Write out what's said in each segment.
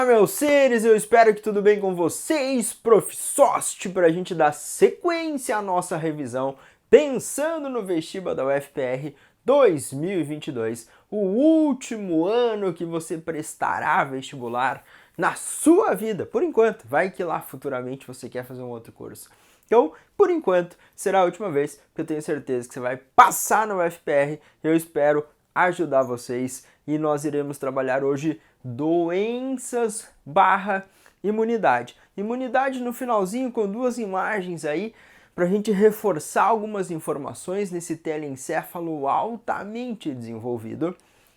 Olá, meus seres, eu espero que tudo bem com vocês, Prof. Sost, para a gente dar sequência à nossa revisão, pensando no vestibular da UFPR 2022, o último ano que você prestará vestibular na sua vida, por enquanto, vai que lá futuramente você quer fazer um outro curso. Então, por enquanto, será a última vez, porque eu tenho certeza que você vai passar no UFPR, eu espero ajudar vocês e nós iremos trabalhar hoje doenças barra imunidade. Imunidade no finalzinho com duas imagens aí para a gente reforçar algumas informações nesse telencéfalo altamente desenvolvido,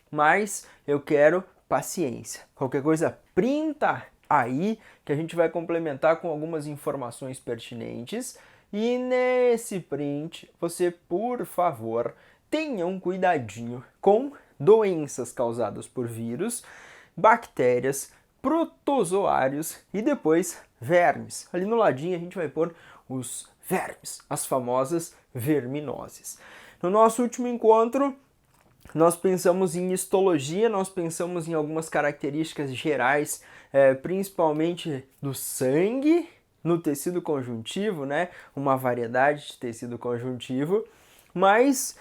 mas eu quero paciência. Qualquer coisa, printa aí que a gente vai complementar com algumas informações pertinentes e nesse print você, por favor, tenha um cuidadinho com doenças causadas por vírus, bactérias, protozoários e depois vermes. Ali no ladinho a gente vai pôr os vermes, as famosas verminoses. No nosso último encontro, nós pensamos em histologia, nós pensamos em algumas características gerais, principalmente do sangue, no tecido conjuntivo, né? Uma variedade de tecido conjuntivo, mas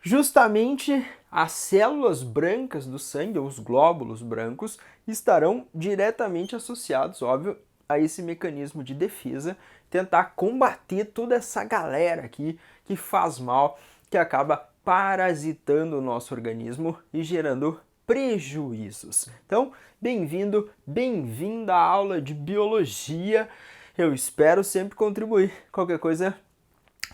justamente as células brancas do sangue, ou os glóbulos brancos, estarão diretamente associados, óbvio, a esse mecanismo de defesa, tentar combater toda essa galera aqui que faz mal, que acaba parasitando o nosso organismo e gerando prejuízos. Então, bem-vindo, bem-vinda à aula de biologia. Eu espero sempre contribuir. Qualquer coisa,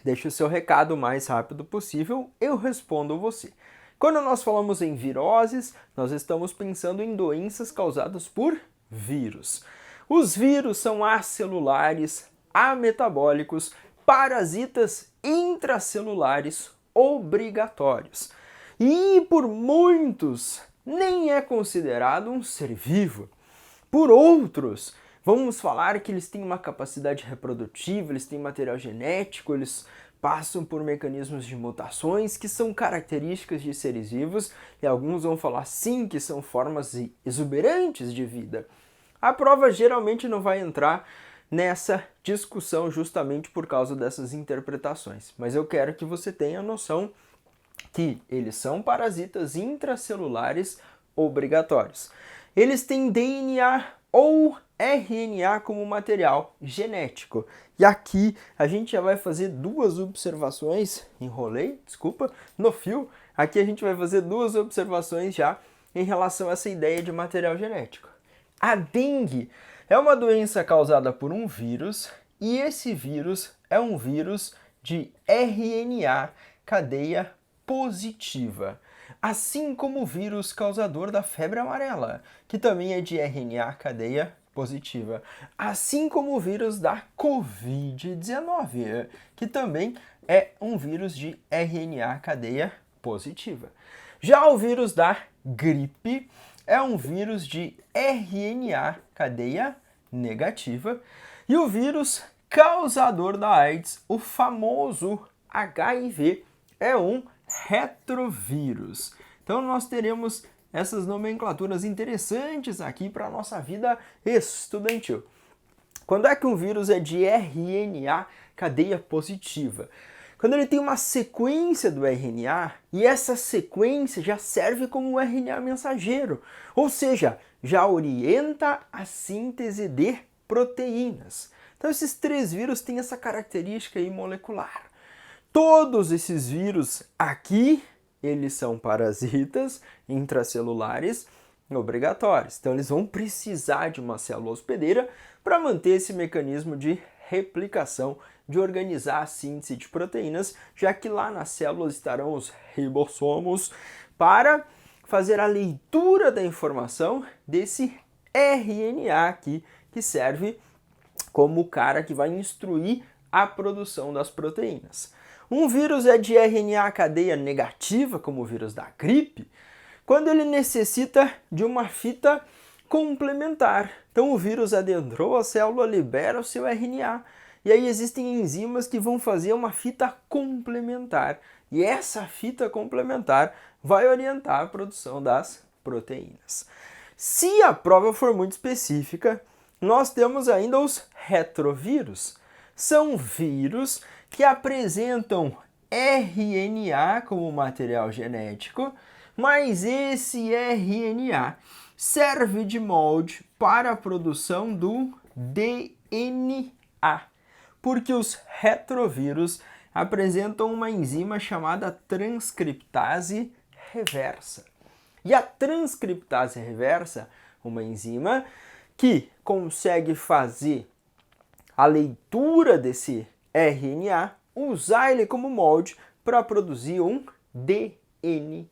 deixe o seu recado o mais rápido possível, eu respondo você. Quando nós falamos em viroses, nós estamos pensando em doenças causadas por vírus. Os vírus são acelulares, ametabólicos, parasitas intracelulares obrigatórios. E por muitos nem é considerado um ser vivo. Por outros, vamos falar que eles têm uma capacidade reprodutiva, eles têm material genético, eles passam por mecanismos de mutações que são características de seres vivos e alguns vão falar sim que são formas exuberantes de vida. A prova geralmente não vai entrar nessa discussão justamente por causa dessas interpretações, mas eu quero que você tenha noção que eles são parasitas intracelulares obrigatórios. Eles têm DNA ou RNA como material genético. E aqui a gente já vai fazer duas observações, enrolei, desculpa, no fio. Aqui a gente vai fazer duas observações já em relação a essa ideia de material genético. A dengue é uma doença causada por um vírus e esse vírus é um vírus de RNA cadeia positiva, assim como o vírus causador da febre amarela, que também é de RNA cadeia positiva, assim como o vírus da Covid-19, que também é um vírus de RNA cadeia positiva. Já o vírus da gripe é um vírus de RNA cadeia negativa e o vírus causador da AIDS, o famoso HIV, é um retrovírus. Então nós teremos essas nomenclaturas interessantes aqui para a nossa vida estudantil. Quando é que um vírus é de RNA cadeia positiva? Quando ele tem uma sequência do RNA e essa sequência já serve como um RNA mensageiro, ou seja, já orienta a síntese de proteínas. Então esses três vírus têm essa característica aí molecular. Todos esses vírus aqui, eles são parasitas intracelulares obrigatórios. Então eles vão precisar de uma célula hospedeira para manter esse mecanismo de replicação, de organizar a síntese de proteínas, já que lá nas células estarão os ribossomos para fazer a leitura da informação desse RNA aqui, que serve como o cara que vai instruir a produção das proteínas. Um vírus é de RNA cadeia negativa, como o vírus da gripe, quando ele necessita de uma fita complementar. Então o vírus adentrou a célula, libera o seu RNA, e aí existem enzimas que vão fazer uma fita complementar. E essa fita complementar vai orientar a produção das proteínas. Se a prova for muito específica, nós temos ainda os retrovírus. São vírus que apresentam RNA como material genético, mas esse RNA serve de molde para a produção do DNA, porque os retrovírus apresentam uma enzima chamada transcriptase reversa. E a transcriptase reversa, uma enzima que consegue fazer a leitura desse RNA, usar ele como molde para produzir um DNA.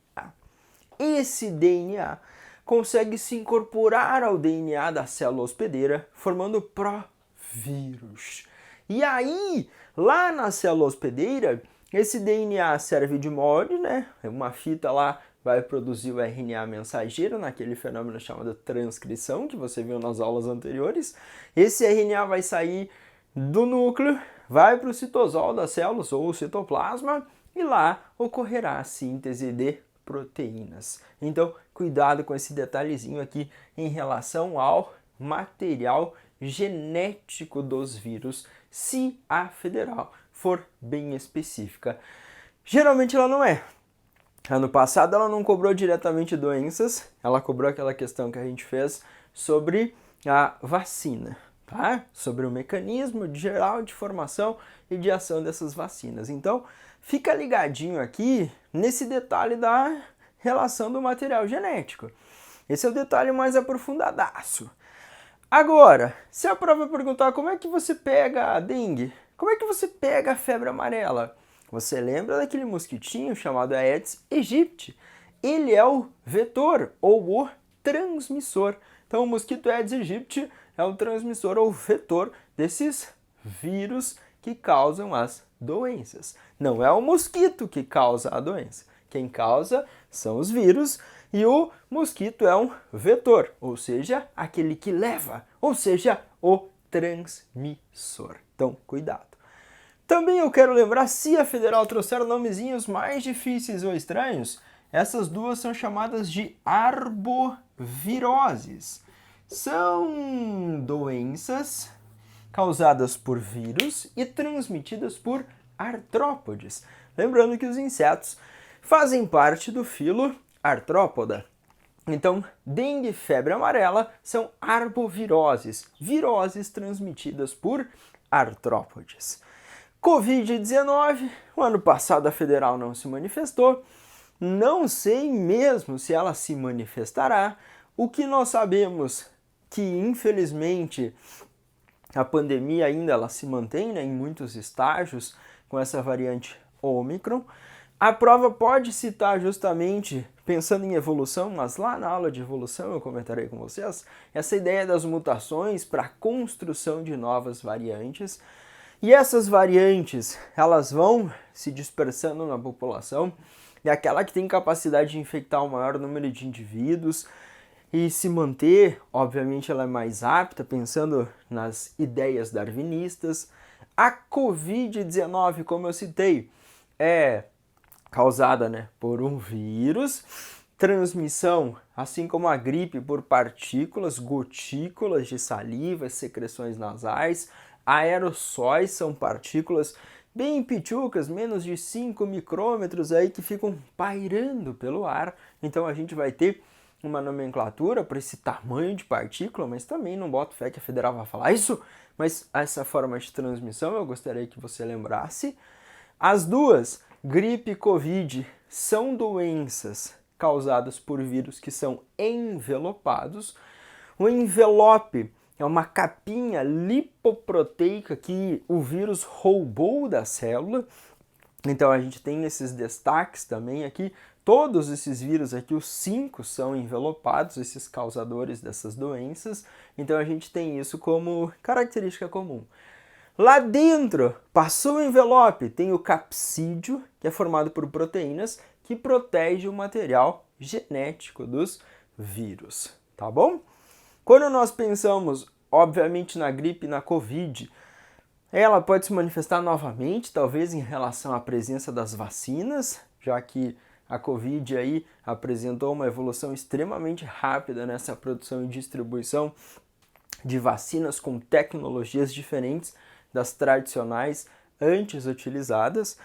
Esse DNA consegue se incorporar ao DNA da célula hospedeira, formando provírus. E aí, lá na célula hospedeira, esse DNA serve de molde, né? Uma fita lá vai produzir o RNA mensageiro naquele fenômeno chamado transcrição, que você viu nas aulas anteriores. Esse RNA vai sair do núcleo, vai para o citosol das células ou o citoplasma e lá ocorrerá a síntese de proteínas. Então, cuidado com esse detalhezinho aqui em relação ao material genético dos vírus, se a federal for bem específica. Geralmente ela não é. Ano passado ela não cobrou diretamente doenças, ela cobrou aquela questão que a gente fez sobre a vacina, tá? Sobre o mecanismo geral de formação e de ação dessas vacinas. Então, fica ligadinho aqui nesse detalhe da relação do material genético. Esse é o detalhe mais aprofundadaço. Agora, se a prova perguntar como é que você pega a dengue, como é que você pega a febre amarela? Você lembra daquele mosquitinho chamado Aedes aegypti? Ele é o vetor ou o transmissor. Então o mosquito Aedes aegypti é o transmissor ou vetor desses vírus que causam as doenças. Não é o mosquito que causa a doença. Quem causa são os vírus e o mosquito é um vetor, ou seja, aquele que leva, ou seja, o transmissor. Então, cuidado. Também eu quero lembrar, se a federal trouxer nomezinhos mais difíceis ou estranhos, essas duas são chamadas de arboviroses. São doenças causadas por vírus e transmitidas por artrópodes. Lembrando que os insetos fazem parte do filo Artrópoda. Então, dengue e febre amarela são arboviroses, viroses transmitidas por artrópodes. Covid-19, o ano passado a federal não se manifestou, não sei mesmo se ela se manifestará. O que nós sabemos que, infelizmente, a pandemia ainda ela se mantém, né, em muitos estágios com essa variante Ômicron. A prova pode citar justamente, pensando em evolução, mas lá na aula de evolução eu comentarei com vocês, essa ideia das mutações para a construção de novas variantes. E essas variantes, elas vão se dispersando na população, e aquela que tem capacidade de infectar o maior número de indivíduos e se manter, obviamente ela é mais apta, pensando nas ideias darwinistas. A Covid-19, como eu citei, é causada, né, por um vírus, transmissão, assim como a gripe, por partículas, gotículas de saliva, secreções nasais. Aerossóis são partículas bem pitucas, menos de 5 micrômetros aí, que ficam pairando pelo ar. Então a gente vai ter uma nomenclatura para esse tamanho de partícula, mas também não boto fé que a federal vai falar isso. Mas essa forma de transmissão eu gostaria que você lembrasse. As duas, gripe e Covid, são doenças causadas por vírus que são envelopados. O envelope é uma capinha lipoproteica que o vírus roubou da célula. Então a gente tem esses destaques também aqui. Todos esses vírus aqui, os 5 são envelopados, esses causadores dessas doenças. Então a gente tem isso como característica comum. Lá dentro, passou o envelope, tem o capsídio, que é formado por proteínas, que protege o material genético dos vírus, tá bom? Quando nós pensamos, obviamente, na gripe e na Covid, ela pode se manifestar novamente, talvez em relação à presença das vacinas, já que A Covid aí apresentou uma evolução extremamente rápida nessa produção e distribuição de vacinas com tecnologias diferentes das tradicionais antes utilizadas.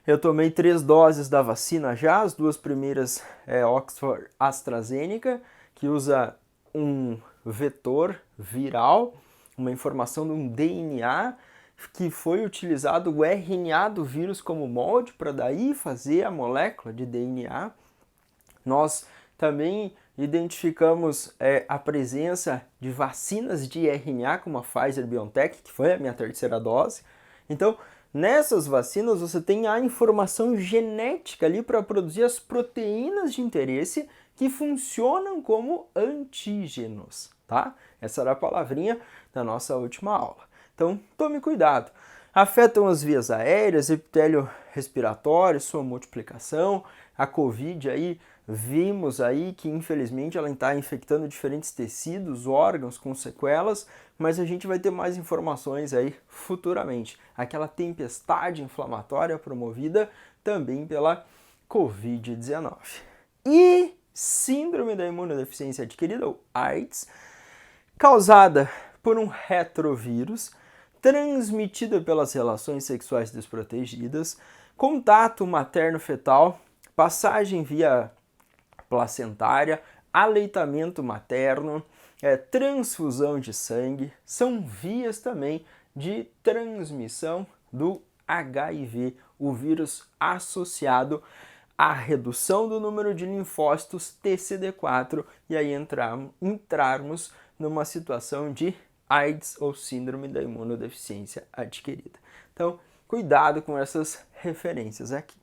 Eu tomei 3 doses da vacina já, as 2 primeiras é Oxford AstraZeneca, que usa um vetor viral, uma informação de um DNA, que foi utilizado o RNA do vírus como molde para daí fazer a molécula de DNA. Nós também identificamos a presença de vacinas de RNA, como a Pfizer-BioNTech, que foi a minha terceira dose. Então, nessas vacinas você tem a informação genética ali para produzir as proteínas de interesse que funcionam como antígenos, tá? Essa era a palavrinha da nossa última aula. Então, tome cuidado. Afetam as vias aéreas, epitélio respiratório, sua multiplicação. A Covid aí, vimos aí que infelizmente ela está infectando diferentes tecidos, órgãos com sequelas, mas a gente vai ter mais informações aí futuramente. Aquela tempestade inflamatória promovida também pela Covid-19. E síndrome da imunodeficiência adquirida, ou AIDS, causada por um retrovírus, transmitida pelas relações sexuais desprotegidas, contato materno-fetal, passagem via placentária, aleitamento materno, transfusão de sangue, são vias também de transmissão do HIV, o vírus associado à redução do número de linfócitos TCD4 e aí entrarmos numa situação de AIDS ou síndrome da imunodeficiência adquirida. Então, cuidado com essas referências aqui.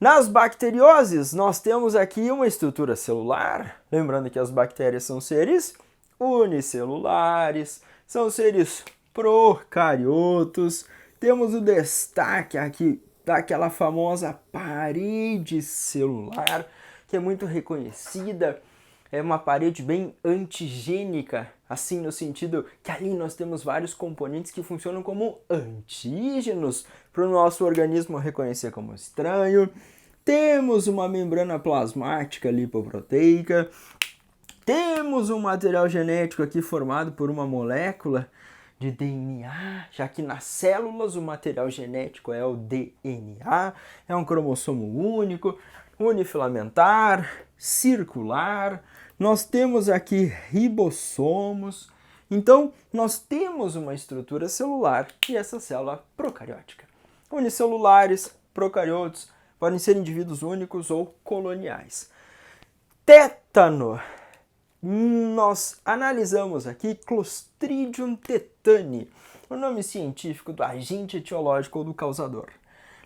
Nas bacterioses, nós temos aqui uma estrutura celular, lembrando que as bactérias são seres unicelulares, são seres procariotos. Temos o destaque aqui daquela famosa parede celular, que é muito reconhecida. É uma parede bem antigênica, assim no sentido que ali nós temos vários componentes que funcionam como antígenos para o nosso organismo reconhecer como estranho. Temos uma membrana plasmática lipoproteica. Temos um material genético aqui formado por uma molécula de DNA, já que nas células o material genético é o DNA, é um cromossomo único, unifilamentar, circular. Nós temos aqui ribossomos. Então, nós temos uma estrutura celular e essa célula procariótica. Unicelulares, procariotos, podem ser indivíduos únicos ou coloniais. Tétano. Nós analisamos aqui Clostridium tetani, o nome científico do agente etiológico ou do causador.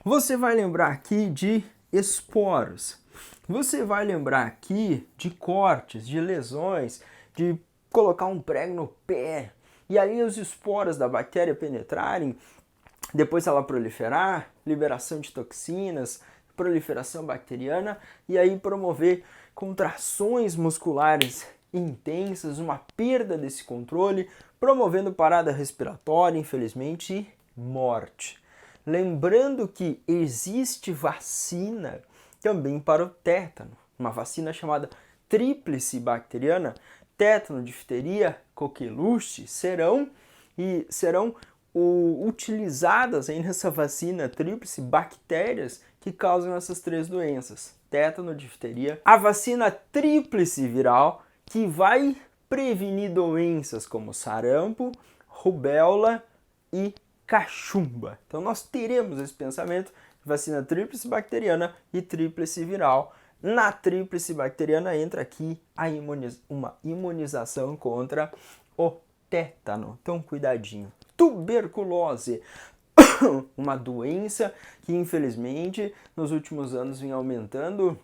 Você vai lembrar aqui de esporos. Você vai lembrar aqui de cortes, de lesões, de colocar um prego no pé e aí os esporos da bactéria penetrarem, depois ela proliferar, liberação de toxinas, proliferação bacteriana e aí promover contrações musculares intensas, uma perda desse controle, promovendo parada respiratória, infelizmente, e morte. Lembrando que existe vacina também para o tétano, uma vacina chamada tríplice bacteriana, tétano, difteria, coqueluche, serão utilizadas aí nessa vacina tríplice bactérias que causam essas 3 doenças, tétano, difteria, a vacina tríplice viral, que vai prevenir doenças como sarampo, rubéola e cachumba. Então nós teremos esse pensamento de vacina tríplice bacteriana e tríplice viral. Na tríplice bacteriana entra aqui uma imunização contra o tétano. Então cuidadinho. Tuberculose, uma doença que infelizmente nos últimos anos vem aumentando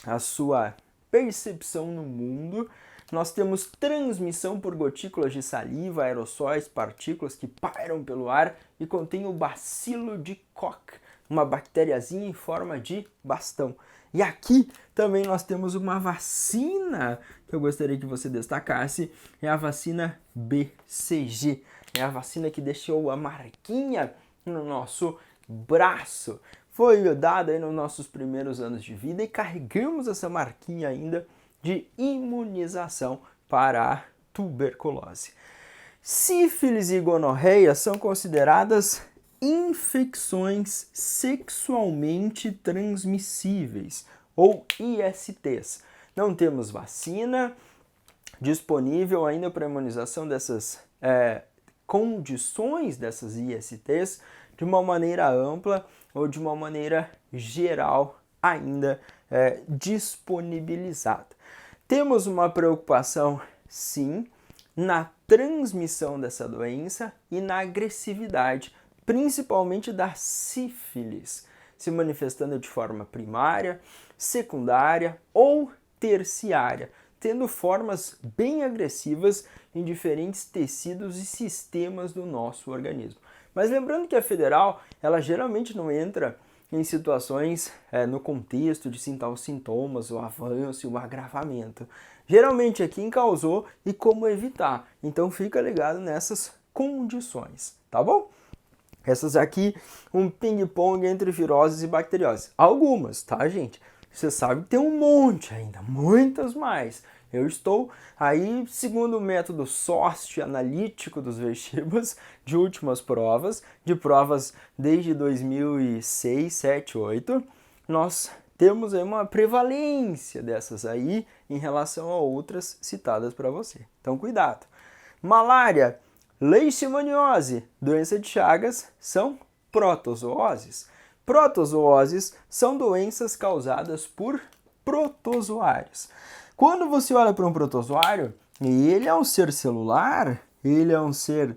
a sua percepção no mundo. Nós temos transmissão por gotículas de saliva, aerossóis, partículas que pairam pelo ar e contém o bacilo de Koch, uma bactériazinha em forma de bastão. E aqui também nós temos uma vacina que eu gostaria que você destacasse, é a vacina BCG. É a vacina que deixou a marquinha no nosso braço. foi dada aí nos nossos primeiros anos de vida e carregamos essa marquinha ainda de imunização para a tuberculose. Sífilis e gonorreia são consideradas infecções sexualmente transmissíveis, ou ISTs. Não temos vacina disponível ainda para a imunização dessas condições dessas ISTs de uma maneira ampla ou de uma maneira geral ainda disponibilizada. Temos uma preocupação, sim, na transmissão dessa doença e na agressividade, principalmente da sífilis, se manifestando de forma primária, secundária ou terciária, tendo formas bem agressivas em diferentes tecidos e sistemas do nosso organismo. Mas lembrando que a federal, ela geralmente não entra em situações no contexto de sintomas, o avanço e o agravamento. Geralmente é quem causou e como evitar. Então fica ligado nessas condições, tá bom? Essas aqui, um ping-pong entre viroses e bacterioses. Algumas, tá, gente? Você sabe que tem um monte ainda, muitas mais. Eu estou aí, segundo o método SOST analítico dos vestibas, de últimas provas, de provas desde 2006, 7, 8, nós temos aí uma prevalência dessas aí em relação a outras citadas para você. Então, cuidado. Malária, leishmaniose, doença de Chagas, são protozooses. Protozooses são doenças causadas por protozoários. Quando você olha para um protozoário, ele é um ser celular, ele é um ser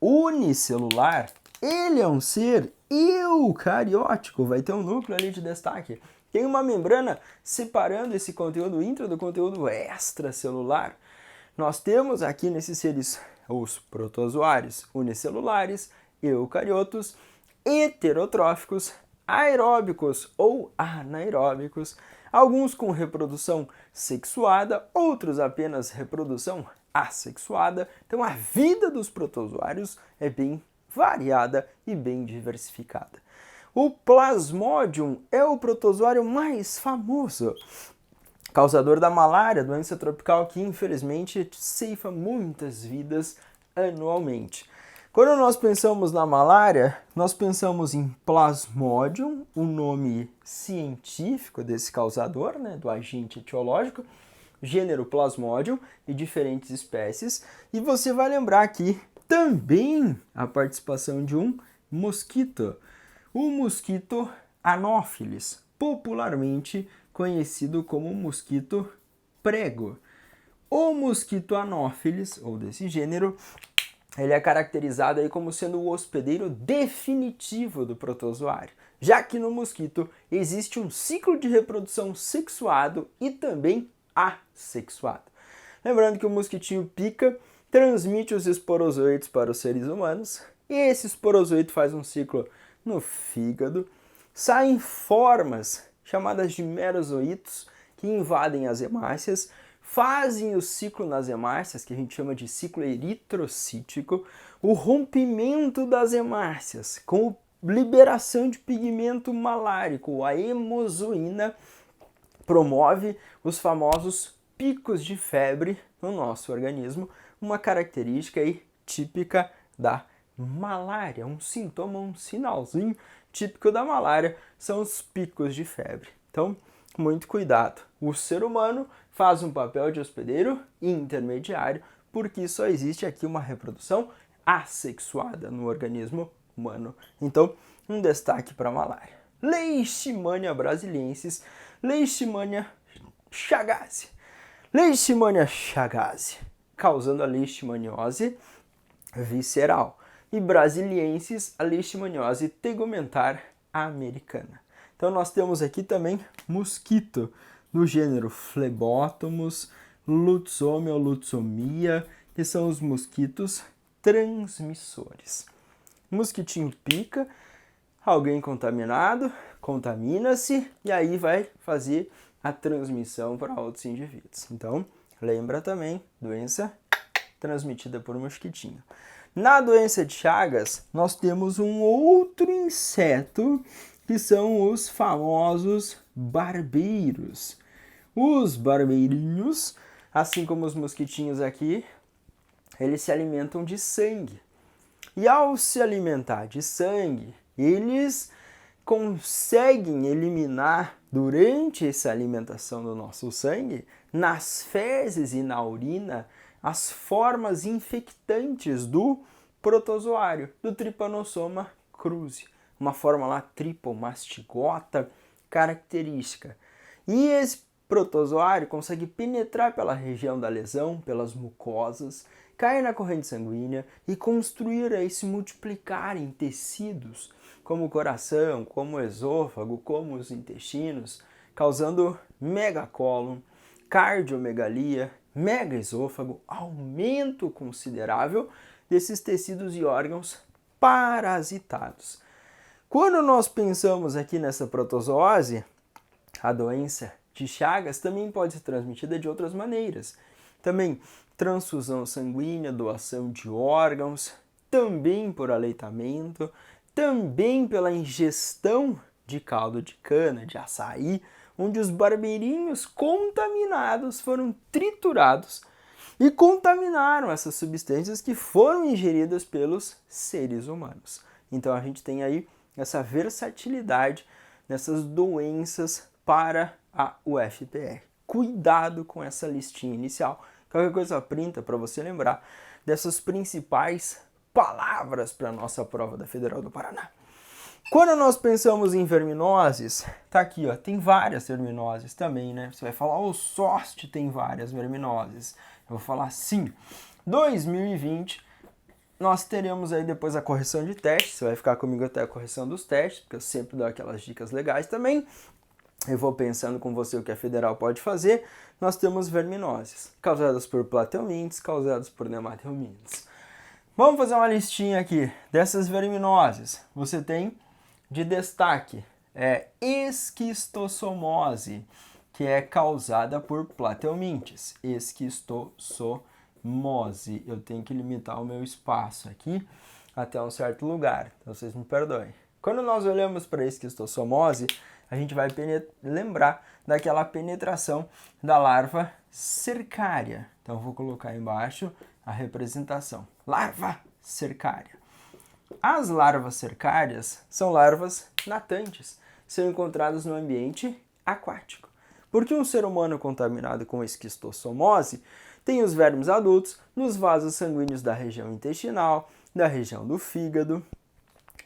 unicelular, ele é um ser eucariótico, vai ter um núcleo ali de destaque. Tem uma membrana separando esse conteúdo intra do conteúdo extracelular. Nós temos aqui nesses seres os protozoários unicelulares, eucariotos, heterotróficos, aeróbicos ou anaeróbicos, alguns com reprodução sexuada, outros apenas reprodução assexuada. Então a vida dos protozoários é bem variada e bem diversificada. O Plasmodium é o protozoário mais famoso, causador da malária, doença tropical que infelizmente ceifa muitas vidas anualmente. Quando nós pensamos na malária, nós pensamos em Plasmodium, o nome científico desse causador, do agente etiológico, gênero Plasmodium e diferentes espécies. E você vai lembrar aqui também a participação de um mosquito, o mosquito Anopheles, popularmente conhecido como mosquito prego. O mosquito Anopheles, ou desse gênero, ele é caracterizado aí como sendo o hospedeiro definitivo do protozoário, já que no mosquito existe um ciclo de reprodução sexuado e também assexuado. Lembrando que o mosquitinho pica, transmite os esporozoitos para os seres humanos, e esse esporozoito faz um ciclo no fígado, saem formas chamadas de merozoítos que invadem as hemácias, fazem o ciclo nas hemácias, que a gente chama de ciclo eritrocítico, o rompimento das hemácias, com liberação de pigmento malárico, a hemozoína, promove os famosos picos de febre no nosso organismo, uma característica aí típica da malária, um sintoma, um sinalzinho típico da malária são os picos de febre. Então, muito cuidado. O ser humano faz um papel de hospedeiro intermediário, porque só existe aqui uma reprodução assexuada no organismo humano. Então, um destaque para a malária. Leishmania brasiliensis, Leishmania chagas. Leishmania chagas, causando a leishmaniose visceral. E brasiliensis, a leishmaniose tegumentar americana. Então nós temos aqui também mosquito, no gênero Phlebotomus, Lutzomia ou Lutzomia, que são os mosquitos transmissores. Mosquitinho pica, alguém contaminado, contamina-se e aí vai fazer a transmissão para outros indivíduos. Então, lembra também, doença transmitida por mosquitinho. Na doença de Chagas, nós temos um outro inseto que são os famosos barbeiros. Os barbeirinhos, assim como os mosquitinhos aqui, eles se alimentam de sangue. E ao se alimentar de sangue, eles conseguem eliminar, durante essa alimentação do nosso sangue, nas fezes e na urina, as formas infectantes do protozoário, do Trypanosoma cruzi, uma forma lá tripomastigota característica. E esse protozoário consegue penetrar pela região da lesão, pelas mucosas, cair na corrente sanguínea e construir aí, se multiplicar em tecidos, como o coração, como o esôfago, como os intestinos, causando megacólon, cardiomegalia, megaesôfago, aumento considerável desses tecidos e órgãos parasitados. Quando nós pensamos aqui nessa protozoose, a doença de Chagas também pode ser transmitida de outras maneiras. Também transfusão sanguínea, doação de órgãos, também por aleitamento, também pela ingestão de caldo de cana, de açaí, onde os barbeirinhos contaminados foram triturados e contaminaram essas substâncias que foram ingeridas pelos seres humanos. Então a gente tem aí essa versatilidade nessas doenças para a UFPR. Cuidado com essa listinha inicial. Qualquer coisa printa para você lembrar dessas principais palavras para a nossa prova da Federal do Paraná. Quando nós pensamos em verminoses, tá aqui, ó, tem várias verminoses também, né? Você vai falar, o SOST tem várias verminoses. Eu vou falar sim. 2020, nós teremos aí depois a correção de testes. Você vai ficar comigo até a correção dos testes, porque eu sempre dou aquelas dicas legais também. Eu vou pensando com você o que a Federal pode fazer. Nós temos verminoses, causadas por plateumintes, causadas por nematelmintes. Vamos fazer uma listinha aqui dessas verminoses. Você tem de destaque esquistossomose, que é causada por plateumintes. Esquistossomose. Eu tenho que limitar o meu espaço aqui até um certo lugar, então vocês me perdoem. Quando nós olhamos para a esquistossomose, a gente vai lembrar daquela penetração da larva cercária. Então, vou colocar embaixo a representação. Larva cercária. As larvas cercárias são larvas natantes, são encontradas no ambiente aquático. Porque um ser humano contaminado com esquistossomose tem os vermes adultos nos vasos sanguíneos da região intestinal, da região do fígado.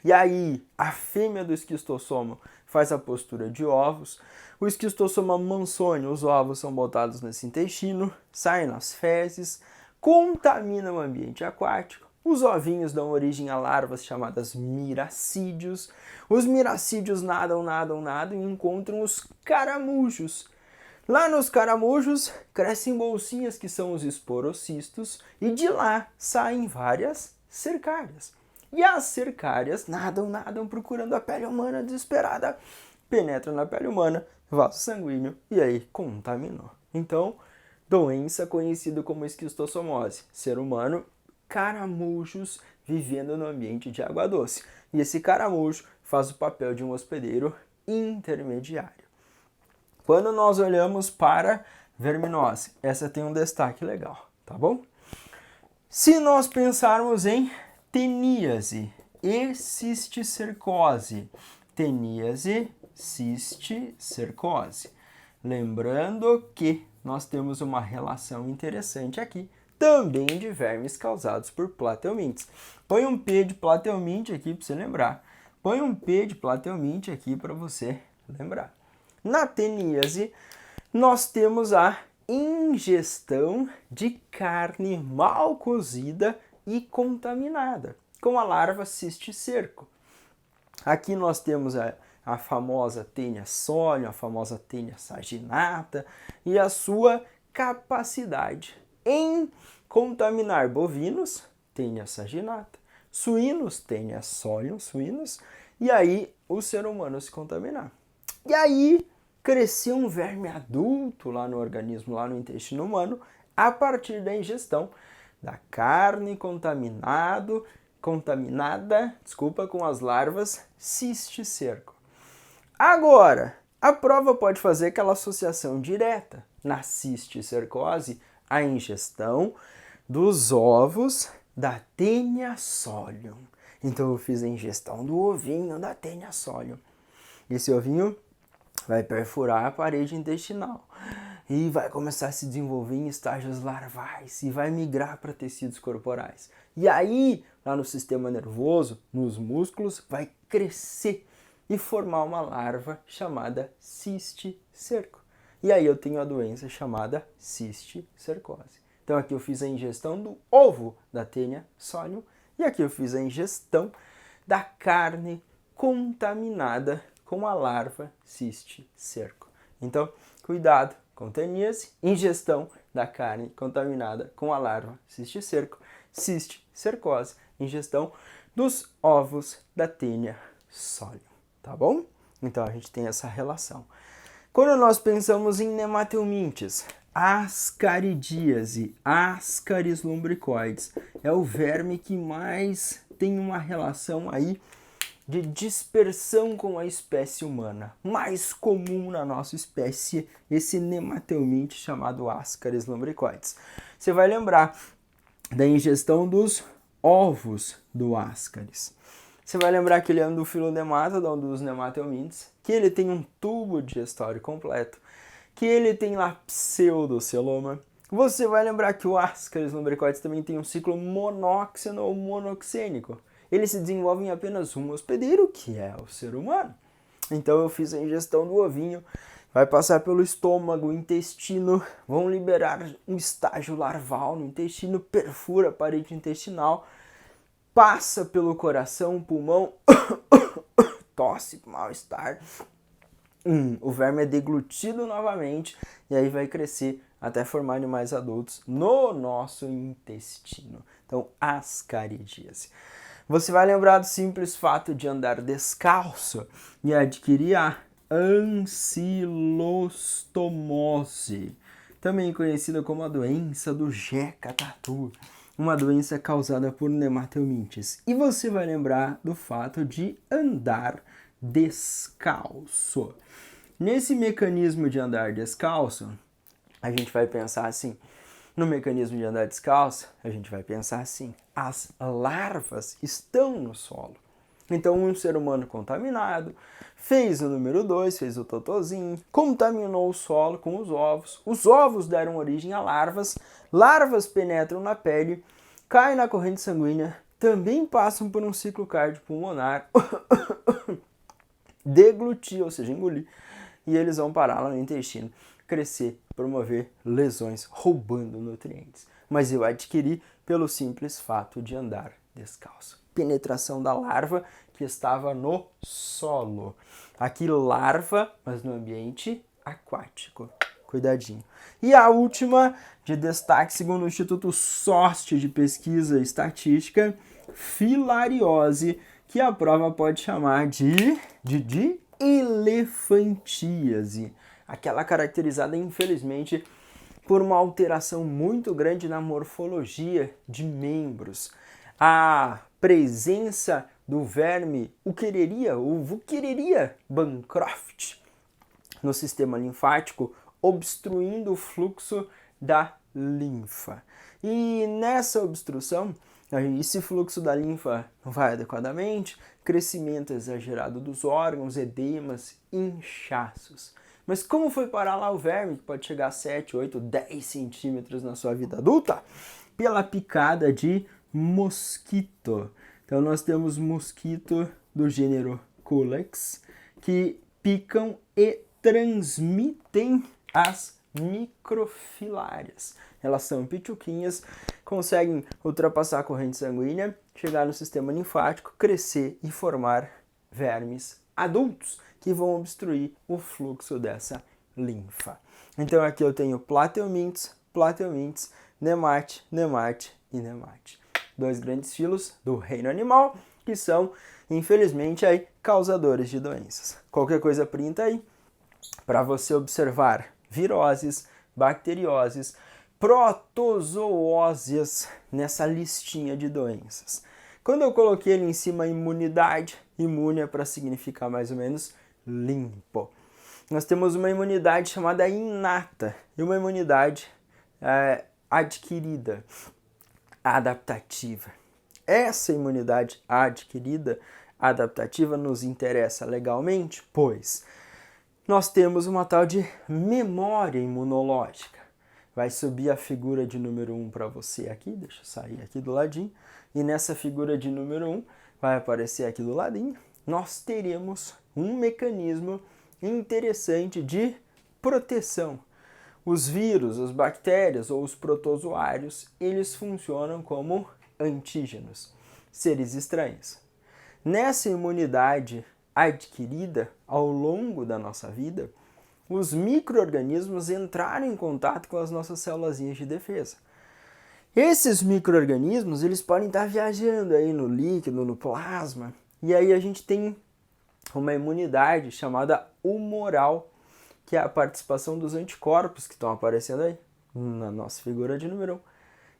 E aí, a fêmea do esquistossoma faz a postura de ovos. O esquistossoma mansone, os ovos são botados nesse intestino, saem nas fezes, contaminam o ambiente aquático. Os ovinhos dão origem a larvas chamadas miracídios. Os miracídios nadam e encontram os caramujos. Lá nos caramujos crescem bolsinhas que são os esporocistos e de lá saem várias cercárias. E as cercárias nadam procurando a pele humana desesperada, penetram na pele humana, vaso sanguíneo e aí contaminou. Então, doença conhecida como esquistossomose. Ser humano, caramujos vivendo no ambiente de água doce. E esse caramujo faz o papel de um hospedeiro intermediário. Quando nós olhamos para verminose, essa tem um destaque legal, tá bom? Se nós pensarmos em teníase e cisticercose. Teníase, cisticercose. Lembrando que nós temos uma relação interessante aqui, também de vermes causados por plateumintes. Põe um P de plateuminte aqui para você lembrar. Põe um P de plateuminte aqui para você lembrar. Na teníase, nós temos a ingestão de carne mal cozida e contaminada, com a larva cisticerco. Aqui nós temos a famosa Taenia solium, a famosa Taenia saginata e a sua capacidade em contaminar bovinos, Taenia saginata, suínos, Taenia solium, suínos, e aí o ser humano se contaminar. E aí cresceu um verme adulto lá no organismo, lá no intestino humano, a partir da ingestão da carne contaminada com as larvas cisticerco. Agora, a prova pode fazer aquela associação direta na cisticercose, a ingestão dos ovos da Taenia solium. Então eu fiz a ingestão do ovinho da Taenia solium. Esse ovinho vai perfurar a parede intestinal e vai começar a se desenvolver em estágios larvais e vai migrar para tecidos corporais. E aí, lá no sistema nervoso, nos músculos, vai crescer e formar uma larva chamada cisticerco. E aí eu tenho a doença chamada cisticercose. Então aqui eu fiz a ingestão do ovo da Taenia solium e aqui eu fiz a ingestão da carne contaminada com a larva cisticerco. Então, cuidado com taeniase, ingestão da carne contaminada com a larva cisticerco, cisticercose, ingestão dos ovos da Taenia solium, tá bom? Então a gente tem essa relação. Quando nós pensamos em nematelmintes, ascaridíase, Ascaris lumbricoides, é o verme que mais tem uma relação aí de dispersão com a espécie humana. Mais comum na nossa espécie, esse nematelminte chamado Ascaris lumbricoides. Você vai lembrar da ingestão dos ovos do Ascaris. Você vai lembrar que ele é um do filonematodon dos nematelmintes, que ele tem um tubo digestório completo, que ele tem lá pseudoceloma. Você vai lembrar que o Ascaris lumbricoides também tem um ciclo monóxeno ou monoxênico. Ele se desenvolve em apenas um hospedeiro, que é o ser humano. Então eu fiz a ingestão do ovinho, vai passar pelo estômago, intestino, vão liberar um estágio larval no intestino, perfura a parede intestinal, passa pelo coração, pulmão, tosse, mal-estar. O verme é deglutido novamente e aí vai crescer até formar animais adultos no nosso intestino. Então, ascaridíase. Você vai lembrar do simples fato de andar descalço e adquirir a ancilostomose, também conhecida como a doença do Jeca Tatu, uma doença causada por nematelmintes. E você vai lembrar do fato de andar descalço. Nesse mecanismo de andar descalço, a gente vai pensar assim. No mecanismo de andar descalço, a gente vai pensar assim. As larvas estão no solo. Então, um ser humano contaminado fez o número 2, fez o totozinho, contaminou o solo com os ovos deram origem a larvas, larvas penetram na pele, caem na corrente sanguínea, também passam por um ciclo cardiopulmonar, deglutir, ou seja, engolir, e eles vão parar lá no intestino, crescer, promover lesões, roubando nutrientes. Mas eu adquiri pelo simples fato de andar descalço. Penetração da larva que estava no solo. Aqui larva, mas no ambiente aquático. Cuidadinho. E a última de destaque, segundo o Instituto SOST de Pesquisa e Estatística, filariose, que a prova pode chamar de elefantíase. Aquela caracterizada, infelizmente, por uma alteração muito grande na morfologia de membros. A presença do verme Wuchereria bancroft no sistema linfático, obstruindo o fluxo da linfa. E nessa obstrução, esse fluxo da linfa não vai adequadamente, crescimento exagerado dos órgãos, edemas, inchaços. Mas como foi parar lá o verme, que pode chegar a 7, 8, 10 centímetros na sua vida adulta? Pela picada de mosquito. Então nós temos mosquito do gênero Culex, que picam e transmitem as microfilárias. Elas são pituquinhas, conseguem ultrapassar a corrente sanguínea, chegar no sistema linfático, crescer e formar vermes adultos que vão obstruir o fluxo dessa linfa. Então aqui eu tenho plateumintes, nemate e nemate. Dois grandes filos do reino animal que são, infelizmente, aí, causadores de doenças. Qualquer coisa printa aí para você observar viroses, bacterioses, protozoósias nessa listinha de doenças. Quando eu coloquei ali em cima imunidade, imune é para significar mais ou menos limpo. Nós temos uma imunidade chamada inata e uma imunidade adquirida, adaptativa. Essa imunidade adquirida, adaptativa, nos interessa legalmente, pois nós temos uma tal de memória imunológica. Vai subir a figura de número 1 para você aqui, deixa eu sair aqui do ladinho, e nessa figura de número 1 vai aparecer aqui do ladinho, nós teremos um mecanismo interessante de proteção. Os vírus, as bactérias ou os protozoários, eles funcionam como antígenos, seres estranhos. Nessa imunidade adquirida ao longo da nossa vida, os micro-organismos entraram em contato com as nossas células de defesa. Esses micro-organismos, eles podem estar viajando aí no líquido, no plasma, e aí a gente tem uma imunidade chamada humoral, que é a participação dos anticorpos que estão aparecendo aí na nossa figura de número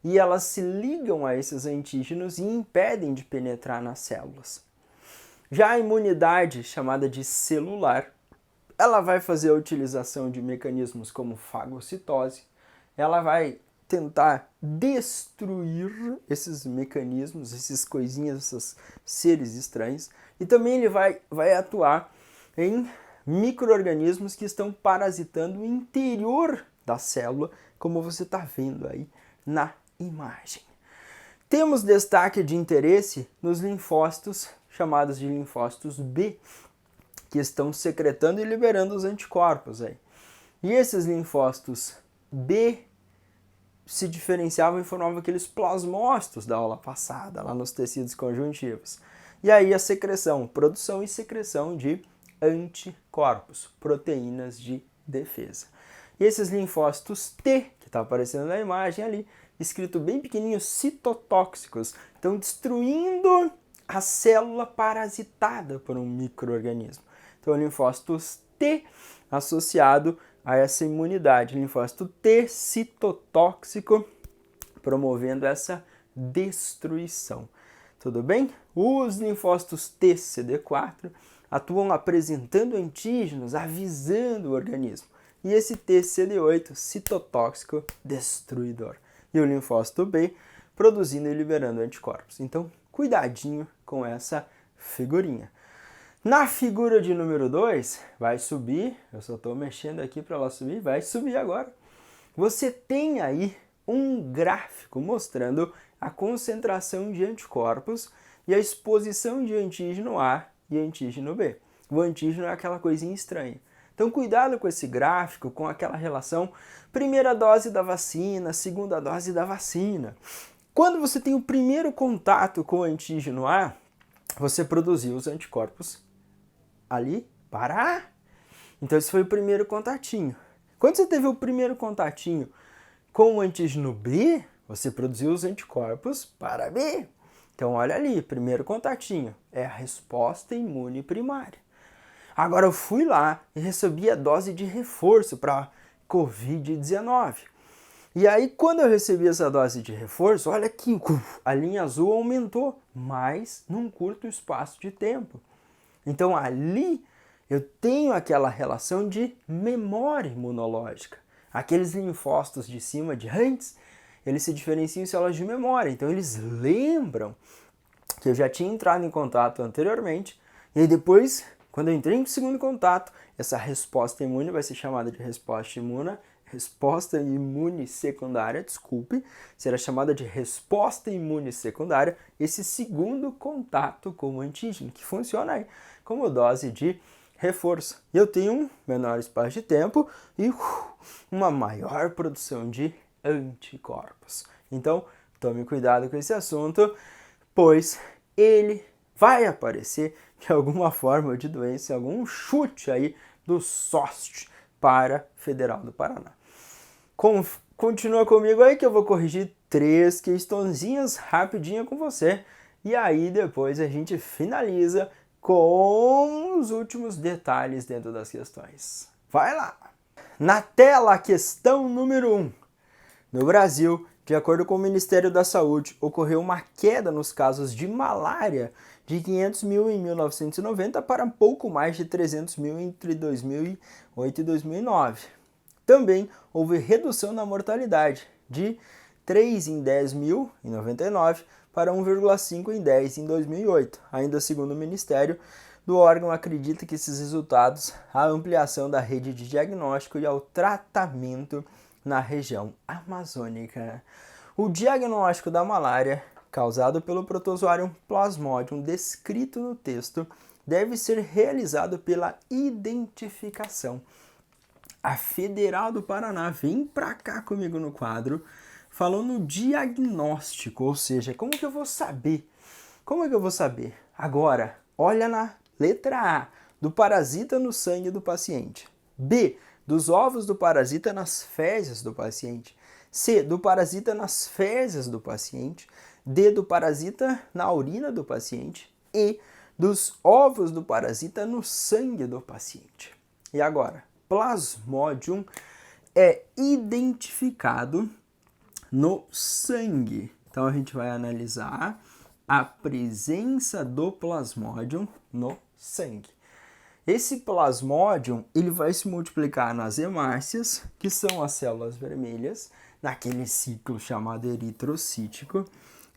1. E elas se ligam a esses antígenos e impedem de penetrar nas células. Já a imunidade, chamada de celular, ela vai fazer a utilização de mecanismos como fagocitose, ela vai tentar destruir esses mecanismos, esses coisinhas, esses seres estranhos, e também ele vai atuar em micro-organismos que estão parasitando o interior da célula, como você está vendo aí na imagem. Temos destaque de interesse nos linfócitos, chamados de linfócitos B, que estão secretando e liberando os anticorpos aí. E esses linfócitos B se diferenciavam e formavam aqueles plasmócitos da aula passada, lá nos tecidos conjuntivos. E aí a secreção, produção e secreção de anticorpos, proteínas de defesa. E esses linfócitos T, que está aparecendo na imagem ali, escrito bem pequenininho, citotóxicos, estão destruindo a célula parasitada por um micro-organismo. Então, linfócitos T associado a essa imunidade, linfócito T citotóxico, promovendo essa destruição. Tudo bem? Os linfócitos T CD4 atuam apresentando antígenos, avisando o organismo. E esse T CD8 citotóxico, destruidor. E o linfócito B produzindo e liberando anticorpos. Então, cuidadinho com essa figurinha. Na figura de número 2, vai subir, eu só estou mexendo aqui para ela subir, vai subir agora. Você tem aí um gráfico mostrando a concentração de anticorpos e a exposição de antígeno A e antígeno B. O antígeno é aquela coisinha estranha. Então, cuidado com esse gráfico, com aquela relação primeira dose da vacina, segunda dose da vacina. Quando você tem o primeiro contato com o antígeno A, você produziu os anticorpos ali para A. Então, esse foi o primeiro contatinho. Quando você teve o primeiro contatinho com o antígeno B, você produziu os anticorpos para B. Então, olha ali, primeiro contatinho, é a resposta imune primária. Agora, eu fui lá e recebi a dose de reforço para Covid-19. E aí, quando eu recebi essa dose de reforço, olha aqui, a linha azul aumentou, mas num curto espaço de tempo. Então, ali eu tenho aquela relação de memória imunológica. Aqueles linfócitos de cima de antes, eles se diferenciam em células de memória. Então, eles lembram que eu já tinha entrado em contato anteriormente. E aí depois, quando eu entrei em segundo contato, essa resposta imune vai ser chamada de resposta imune secundária, será chamada de resposta imune secundária, esse segundo contato com o antígeno, que funciona aí como dose de reforço. E eu tenho um menor espaço de tempo e uma maior produção de anticorpos. Então, tome cuidado com esse assunto, pois ele vai aparecer de alguma forma de doença, algum chute aí do SOST para Federal do Paraná. Continua comigo aí que eu vou corrigir 3 questõezinhas rapidinho com você. E aí depois a gente finaliza com os últimos detalhes dentro das questões. Vai lá! Na tela, a questão número 1. No Brasil, De acordo com o Ministério da Saúde, ocorreu uma queda nos casos de malária de 500 mil em 1990 para pouco mais de 300 mil entre 2008 e 2009. Também houve redução na mortalidade de 3 em 10 mil em 99 para 1,5 em 10 em 2008. Ainda segundo o Ministério, do órgão acredita que esses resultados, a ampliação da rede de diagnóstico e ao tratamento na região amazônica. O diagnóstico da malária, causado pelo protozoário Plasmodium descrito no texto, deve ser realizado pela identificação. A Federal do Paraná vem pra cá comigo no quadro, falando no diagnóstico, ou seja, como que eu vou saber? Como é que eu vou saber? Agora, olha na letra A, do parasita no sangue do paciente. B, dos ovos do parasita nas fezes do paciente. C, do parasita nas fezes do paciente. D, do parasita na urina do paciente. E, dos ovos do parasita no sangue do paciente. E agora, Plasmodium é identificado no sangue. Então a gente vai analisar a presença do Plasmodium no sangue. Esse Plasmodium ele vai se multiplicar nas hemácias, que são as células vermelhas, naquele ciclo chamado eritrocítico.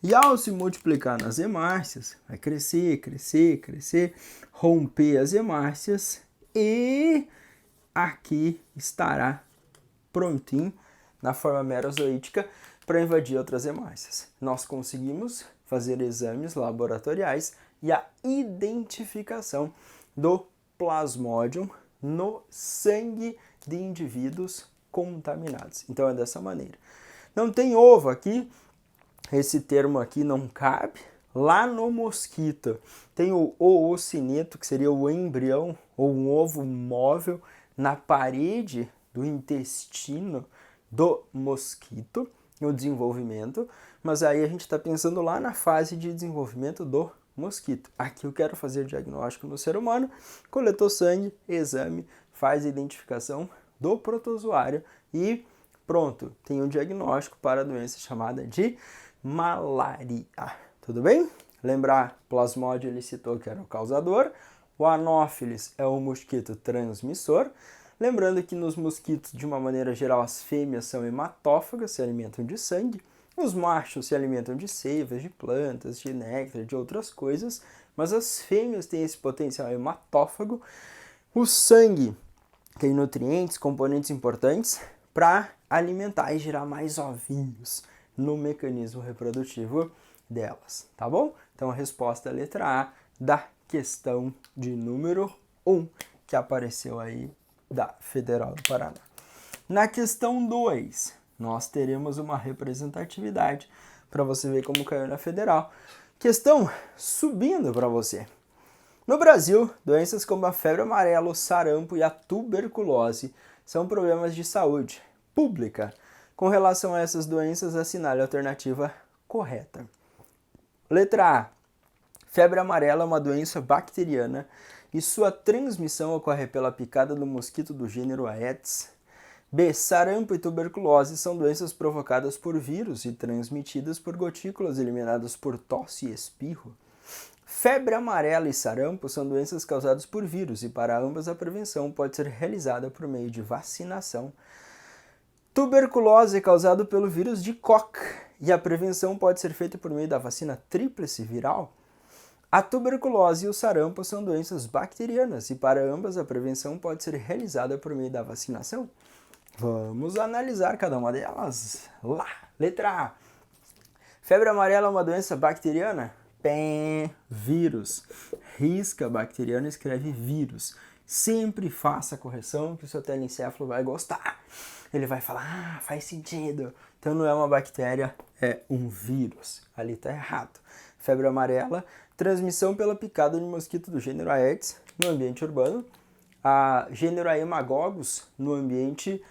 E ao se multiplicar nas hemácias, vai crescer, crescer, crescer, romper as hemácias e aqui estará prontinho na forma merozoítica para invadir outras hemácias. Nós conseguimos fazer exames laboratoriais e a identificação do Plasmodium no sangue de indivíduos contaminados. Então é dessa maneira. Não tem ovo aqui, esse termo aqui não cabe. Lá no mosquito tem o oocineto, que seria o embrião ou um ovo móvel na parede do intestino do mosquito, no desenvolvimento, mas aí a gente está pensando lá na fase de desenvolvimento do mosquito. Aqui eu quero fazer diagnóstico no ser humano, coletou sangue, exame, faz a identificação do protozoário e pronto, tem um diagnóstico para a doença chamada de malária. Tudo bem? Lembrar, Plasmodium ele citou que era o causador, o Anopheles é o mosquito transmissor. Lembrando que nos mosquitos, de uma maneira geral, as fêmeas são hematófagas, se alimentam de sangue. Os machos se alimentam de seivas, de plantas, de néctar, de outras coisas. Mas as fêmeas têm esse potencial hematófago. O sangue tem nutrientes, componentes importantes para alimentar e gerar mais ovinhos no mecanismo reprodutivo delas, tá bom? Então a resposta é a letra A da questão de número 1 que apareceu aí da Federal do Paraná. Na questão 2, nós teremos uma representatividade para você ver como caiu na Federal. Questão subindo para você. No Brasil, doenças como a febre amarela, o sarampo e a tuberculose são problemas de saúde pública. Com relação a essas doenças, assinale a alternativa correta. Letra A. Febre amarela é uma doença bacteriana e sua transmissão ocorre pela picada do mosquito do gênero Aedes. B. Sarampo e tuberculose são doenças provocadas por vírus e transmitidas por gotículas eliminadas por tosse e espirro. Febre amarela e sarampo são doenças causadas por vírus e para ambas a prevenção pode ser realizada por meio de vacinação. Tuberculose é causada pelo vírus de Koch e a prevenção pode ser feita por meio da vacina tríplice viral. A tuberculose e o sarampo são doenças bacterianas e para ambas a prevenção pode ser realizada por meio da vacinação. Vamos analisar cada uma delas. Lá, letra A. Febre amarela é uma doença bacteriana? Vírus. Risca bacteriano, escreve vírus. Sempre faça a correção que o seu telencéfalo vai gostar. Ele vai falar, faz sentido. Então não é uma bactéria, é um vírus. Ali está errado. Febre amarela, transmissão pela picada de mosquito do gênero Aedes no ambiente urbano. A gênero Haemococcus no ambiente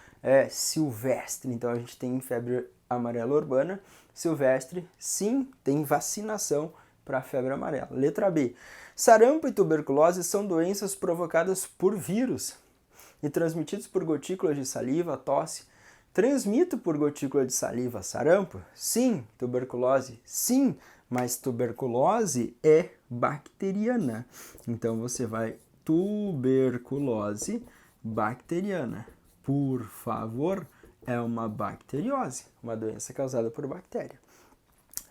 silvestre. Então a gente tem febre amarela urbana. Silvestre, sim, tem vacinação para febre amarela. Letra B. Sarampo e tuberculose são doenças provocadas por vírus e transmitidos por gotículas de saliva, tosse, Transmito por gotícula de saliva sarampo? Sim. Tuberculose? Sim. Mas tuberculose é bacteriana. Então você vai tuberculose bacteriana. Por favor, é uma bacteriose, uma doença causada por bactéria.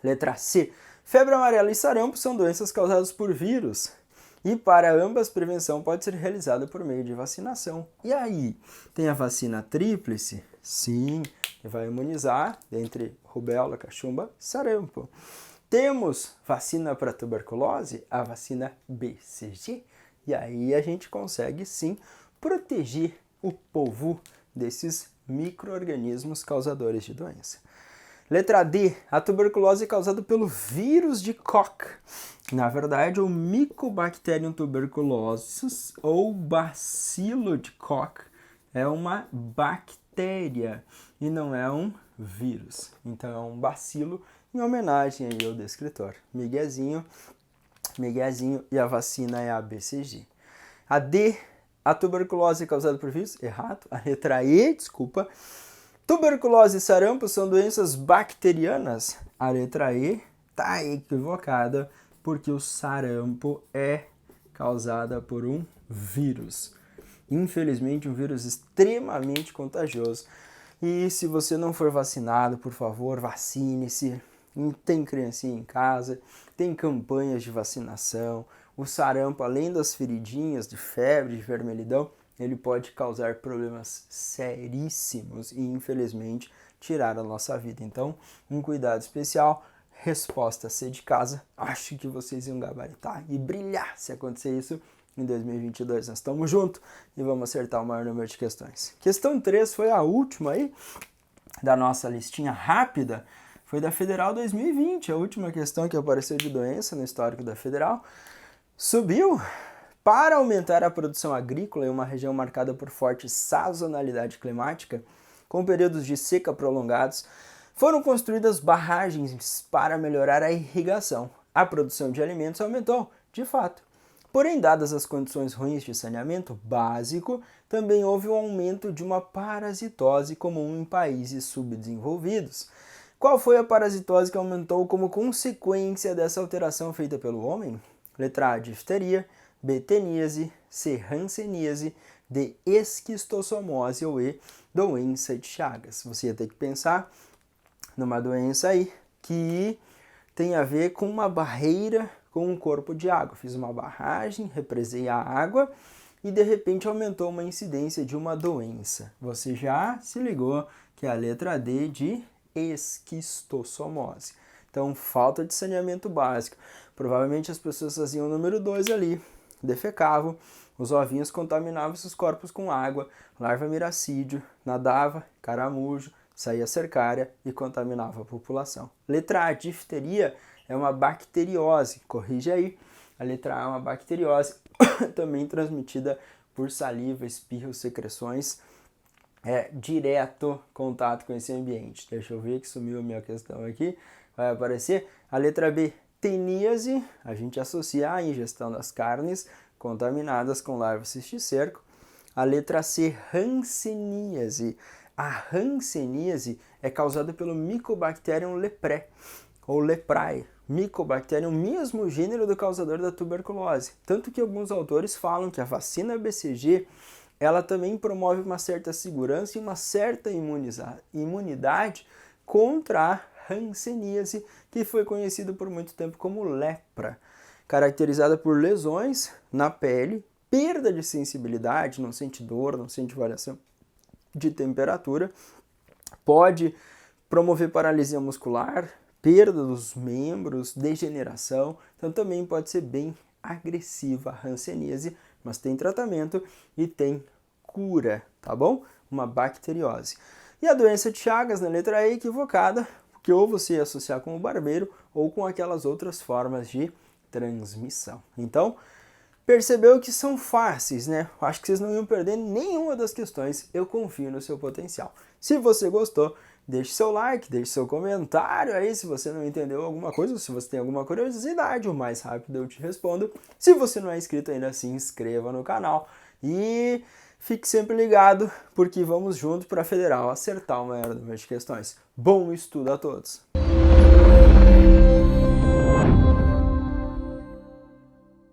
Letra C. Febre amarela e sarampo são doenças causadas por vírus. E para ambas, prevenção pode ser realizada por meio de vacinação. E aí, tem a vacina tríplice? Sim, que vai imunizar entre rubéola, cachumba, sarampo. Temos vacina para tuberculose, a vacina BCG. E aí a gente consegue sim proteger o povo desses micro-organismos causadores de doença. Letra D. A tuberculose é causada pelo vírus de Koch. Na verdade, o Mycobacterium tuberculosis ou bacilo de Koch é uma bactéria e não é um vírus. Então é um bacilo em homenagem aí ao descritor. Miguezinho, e a vacina é a BCG. A D. A tuberculose é causada por vírus? Errado. A letra E, desculpa. Tuberculose e sarampo são doenças bacterianas? A letra E está equivocada, porque o sarampo é causada por um vírus. Infelizmente, um vírus extremamente contagioso. E se você não for vacinado, por favor, vacine-se. Tem criancinha em casa, tem campanhas de vacinação. O sarampo, além das feridinhas de febre, de vermelhidão, ele pode causar problemas seríssimos e, infelizmente, tirar a nossa vida. Então, um cuidado especial. Resposta C de casa. Acho que vocês iam gabaritar e brilhar se acontecer isso em 2022. Nós estamos juntos e vamos acertar o maior número de questões. Questão 3 foi a última aí da nossa listinha rápida. Foi da Federal 2020, a última questão que apareceu de doença no histórico da Federal. Subiu. Para aumentar a produção agrícola em uma região marcada por forte sazonalidade climática, com períodos de seca prolongados, foram construídas barragens para melhorar a irrigação. A produção de alimentos aumentou, de fato. Porém, dadas as condições ruins de saneamento básico, também houve um aumento de uma parasitose comum em países subdesenvolvidos. Qual foi a parasitose que aumentou como consequência dessa alteração feita pelo homem? Letra A, difteria. B, teníase. C, hanseníase. D, esquistossomose ou E, doença de Chagas. Você ia ter que pensar numa doença aí que tem a ver com uma barreira com um corpo de água. Fiz uma barragem, represei a água e de repente aumentou uma incidência de uma doença. Você já se ligou que é a letra D de esquistossomose. Então, falta de saneamento básico. Provavelmente as pessoas faziam o número 2 ali, defecavam, os ovinhos contaminavam esses corpos com água, larva miracídio, nadava, caramujo, saía cercária e contaminava a população. Letra A, difteria, é uma bacteriose, corrige aí. A letra A é uma bacteriose, também transmitida por saliva, espirros, secreções, direto contato com esse ambiente. Deixa eu ver que sumiu a minha questão aqui. Vai aparecer. A letra B, teníase, a gente associa à ingestão das carnes contaminadas com larva cisticerco. A letra C, hanseníase. A hanseníase é causada pelo Mycobacterium leprae, ou leprae. Mycobacterium, mesmo gênero do causador da tuberculose. Tanto que alguns autores falam que a vacina BCG ela também promove uma certa segurança e uma certa imunidade contra a hanseníase, que foi conhecido por muito tempo como lepra, caracterizada por lesões na pele, perda de sensibilidade, não sente dor, não sente variação de temperatura, pode promover paralisia muscular, perda dos membros, degeneração, então também pode ser bem agressiva a hanseníase, mas tem tratamento e tem cura, tá bom? Uma bacteriose. E a doença de Chagas, na letra E, equivocada, porque ou você ia associar com o barbeiro ou com aquelas outras formas de transmissão. Então, percebeu que são fáceis, né? Acho que vocês não iam perder nenhuma das questões, eu confio no seu potencial. Se você gostou, deixe seu like, deixe seu comentário aí se você não entendeu alguma coisa, ou se você tem alguma curiosidade, o mais rápido eu te respondo. Se você não é inscrito ainda, se inscreva no canal e fique sempre ligado, porque vamos junto para a Federal acertar o maior número de questões. Bom estudo a todos!